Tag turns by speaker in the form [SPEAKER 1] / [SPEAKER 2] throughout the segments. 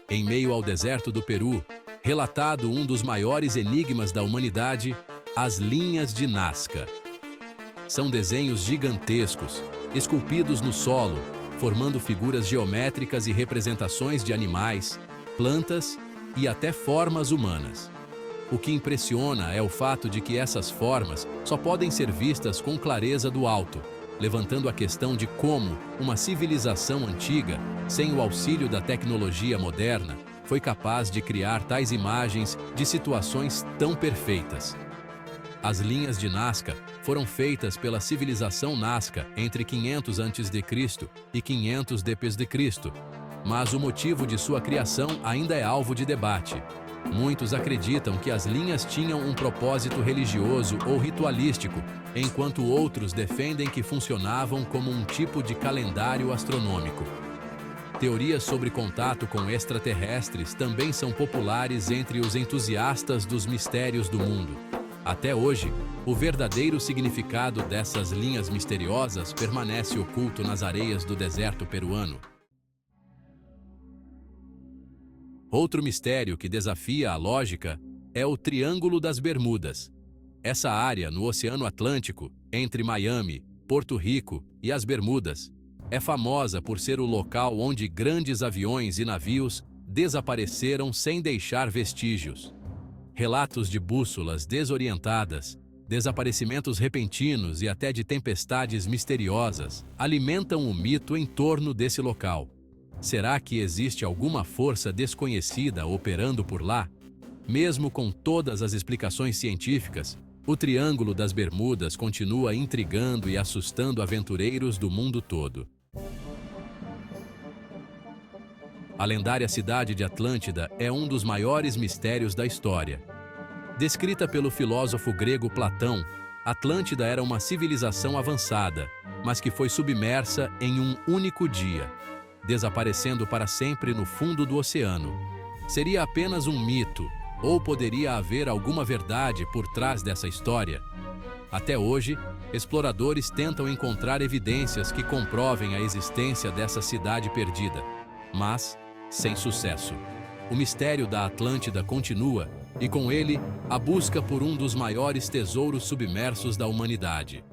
[SPEAKER 1] Em meio ao deserto do Peru, relatado um dos maiores enigmas da humanidade, as linhas de Nazca. São desenhos gigantescos, esculpidos no solo, formando figuras geométricas e representações de animais, plantas e até formas humanas. O que impressiona é o fato de que essas formas só podem ser vistas com clareza do alto, levantando a questão de como uma civilização antiga, sem o auxílio da tecnologia moderna, foi capaz de criar tais imagens de situações tão perfeitas. As linhas de Nazca foram feitas pela civilização Nazca entre 500 a.C. e 500 d.C., mas o motivo de sua criação ainda é alvo de debate. Muitos acreditam que as linhas tinham um propósito religioso ou ritualístico, enquanto outros defendem que funcionavam como um tipo de calendário astronômico. Teorias sobre contato com extraterrestres também são populares entre os entusiastas dos mistérios do mundo. Até hoje, o verdadeiro significado dessas linhas misteriosas permanece oculto nas areias do deserto peruano. Outro mistério que desafia a lógica é o Triângulo das Bermudas. Essa área no Oceano Atlântico, entre Miami, Porto Rico e as Bermudas, é famosa por ser o local onde grandes aviões e navios desapareceram sem deixar vestígios. Relatos de bússolas desorientadas, desaparecimentos repentinos e até de tempestades misteriosas alimentam o mito em torno desse local. Será que existe alguma força desconhecida operando por lá? Mesmo com todas as explicações científicas, o Triângulo das Bermudas continua intrigando e assustando aventureiros do mundo todo. A lendária cidade de Atlântida é um dos maiores mistérios da história. Descrita pelo filósofo grego Platão, Atlântida era uma civilização avançada, mas que foi submersa em um único dia, desaparecendo para sempre no fundo do oceano. Seria apenas um mito, ou poderia haver alguma verdade por trás dessa história? Até hoje, exploradores tentam encontrar evidências que comprovem a existência dessa cidade perdida, mas sem sucesso. O mistério da Atlântida continua, e com ele, a busca por um dos maiores tesouros submersos da humanidade.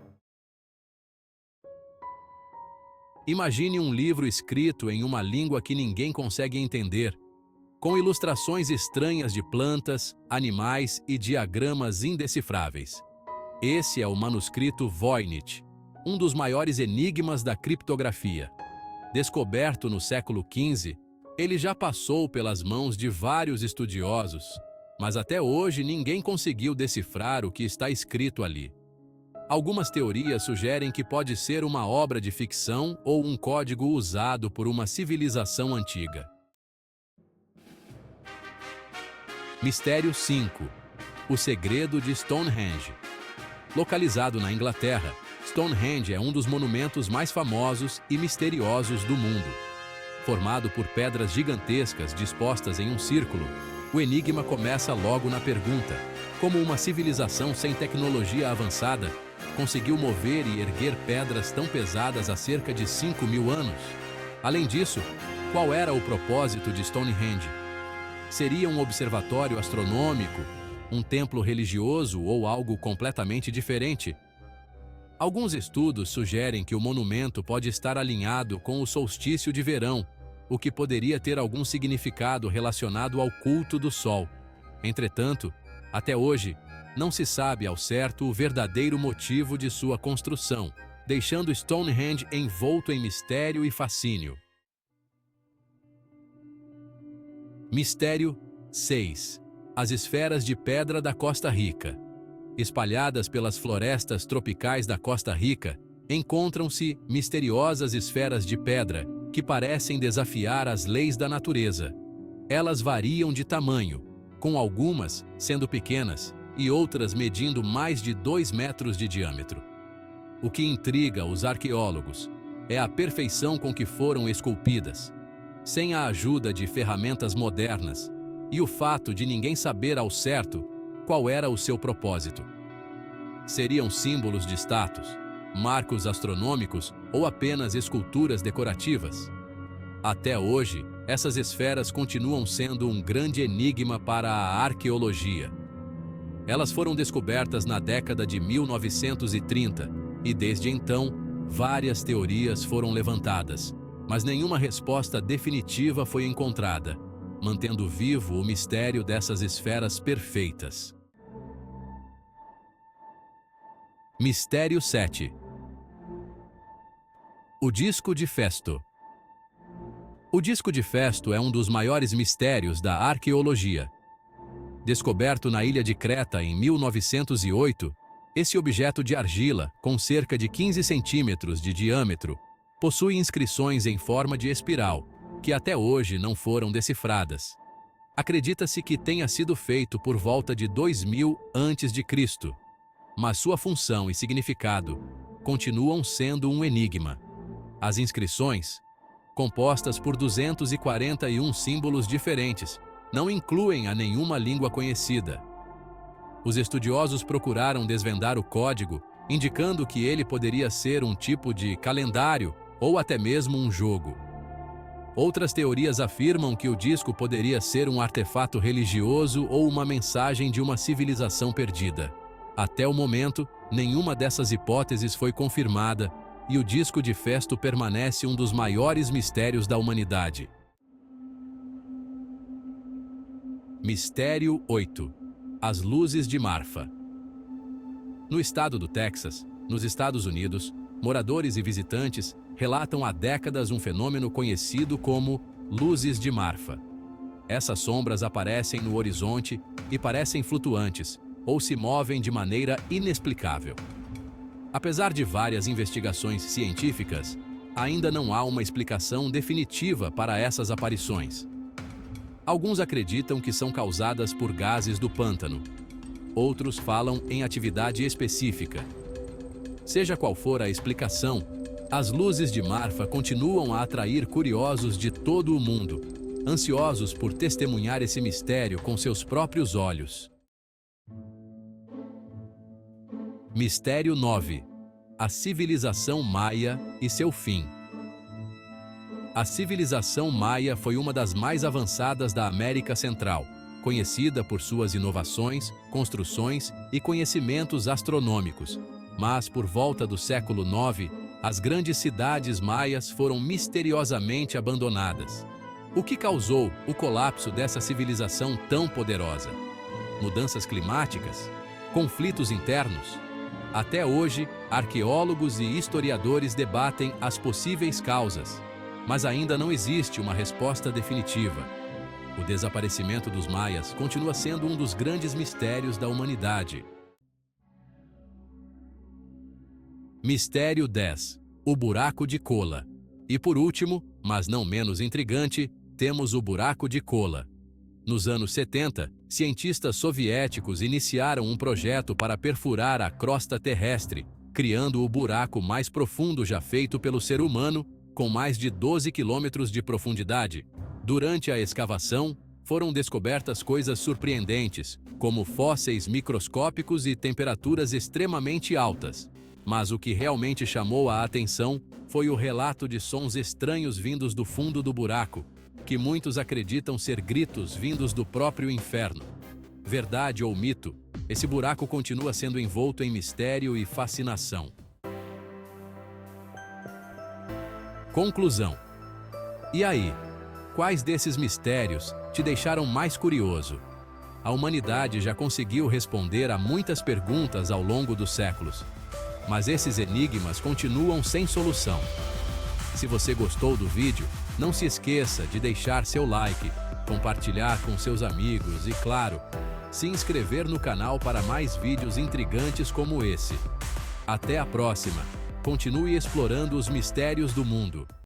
[SPEAKER 1] Imagine um livro escrito em uma língua que ninguém consegue entender, com ilustrações estranhas de plantas, animais e diagramas indecifráveis. Esse é o manuscrito Voynich, um dos maiores enigmas da criptografia. Descoberto no século XV, ele já passou pelas mãos de vários estudiosos, mas até hoje ninguém conseguiu decifrar o que está escrito ali. Algumas teorias sugerem que pode ser uma obra de ficção ou um código usado por uma civilização antiga. Mistério 5. O segredo de Stonehenge. Localizado na Inglaterra, Stonehenge é um dos monumentos mais famosos e misteriosos do mundo. Formado por pedras gigantescas dispostas em um círculo, o enigma começa logo na pergunta: como uma civilização sem tecnologia avançada conseguiu mover e erguer pedras tão pesadas há cerca de 5.000 anos? Além disso, qual era o propósito de Stonehenge? Seria um observatório astronômico, um templo religioso ou algo completamente diferente? Alguns estudos sugerem que o monumento pode estar alinhado com o solstício de verão, o que poderia ter algum significado relacionado ao culto do Sol. Entretanto, até hoje, não se sabe ao certo o verdadeiro motivo de sua construção, deixando Stonehenge envolto em mistério e fascínio. Mistério 6. As esferas de pedra da Costa Rica. Espalhadas pelas florestas tropicais da Costa Rica, encontram-se misteriosas esferas de pedra que parecem desafiar as leis da natureza. Elas variam de tamanho, com algumas sendo pequenas e outras medindo mais de 2 metros de diâmetro. O que intriga os arqueólogos é a perfeição com que foram esculpidas, sem a ajuda de ferramentas modernas, e o fato de ninguém saber ao certo qual era o seu propósito. Seriam símbolos de status, marcos astronômicos ou apenas esculturas decorativas? Até hoje, essas esferas continuam sendo um grande enigma para a arqueologia. Elas foram descobertas na década de 1930 e, desde então, várias teorias foram levantadas, mas nenhuma resposta definitiva foi encontrada, mantendo vivo o mistério dessas esferas perfeitas. Mistério 7. O disco de Festo. O disco de Festo é um dos maiores mistérios da arqueologia. Descoberto na ilha de Creta em 1908, esse objeto de argila, com cerca de 15 centímetros de diâmetro, possui inscrições em forma de espiral, que até hoje não foram decifradas. Acredita-se que tenha sido feito por volta de 2000 a.C., mas sua função e significado continuam sendo um enigma. As inscrições, compostas por 241 símbolos diferentes, não incluem a nenhuma língua conhecida. Os estudiosos procuraram desvendar o código, indicando que ele poderia ser um tipo de calendário ou até mesmo um jogo. Outras teorias afirmam que o disco poderia ser um artefato religioso ou uma mensagem de uma civilização perdida. Até o momento, nenhuma dessas hipóteses foi confirmada e o disco de Festo permanece um dos maiores mistérios da humanidade. Mistério 8. As luzes de Marfa. No estado do Texas, nos Estados Unidos, moradores e visitantes relatam há décadas um fenômeno conhecido como luzes de Marfa. Essas sombras aparecem no horizonte e parecem flutuantes, ou se movem de maneira inexplicável. Apesar de várias investigações científicas, ainda não há uma explicação definitiva para essas aparições. Alguns acreditam que são causadas por gases do pântano. Outros falam em atividade específica. Seja qual for a explicação, as luzes de Marfa continuam a atrair curiosos de todo o mundo, ansiosos por testemunhar esse mistério com seus próprios olhos. Mistério 9. A civilização maia e seu fim. A civilização maia foi uma das mais avançadas da América Central, conhecida por suas inovações, construções e conhecimentos astronômicos. Mas, por volta do século IX, as grandes cidades maias foram misteriosamente abandonadas. O que causou o colapso dessa civilização tão poderosa? Mudanças climáticas? Conflitos internos? Até hoje, arqueólogos e historiadores debatem as possíveis causas, mas ainda não existe uma resposta definitiva. O desaparecimento dos maias continua sendo um dos grandes mistérios da humanidade. Mistério 10. O buraco de Kola. E por último, mas não menos intrigante, temos o buraco de Kola. Nos anos 70, cientistas soviéticos iniciaram um projeto para perfurar a crosta terrestre, criando o buraco mais profundo já feito pelo ser humano, com mais de 12 quilômetros de profundidade. Durante a escavação, foram descobertas coisas surpreendentes, como fósseis microscópicos e temperaturas extremamente altas. Mas o que realmente chamou a atenção foi o relato de sons estranhos vindos do fundo do buraco, que muitos acreditam ser gritos vindos do próprio inferno. Verdade ou mito, esse buraco continua sendo envolto em mistério e fascinação. Conclusão. E aí, quais desses mistérios te deixaram mais curioso? A humanidade já conseguiu responder a muitas perguntas ao longo dos séculos, mas esses enigmas continuam sem solução. Se você gostou do vídeo, não se esqueça de deixar seu like, compartilhar com seus amigos e, claro, se inscrever no canal para mais vídeos intrigantes como esse. Até a próxima! Continue explorando os mistérios do mundo.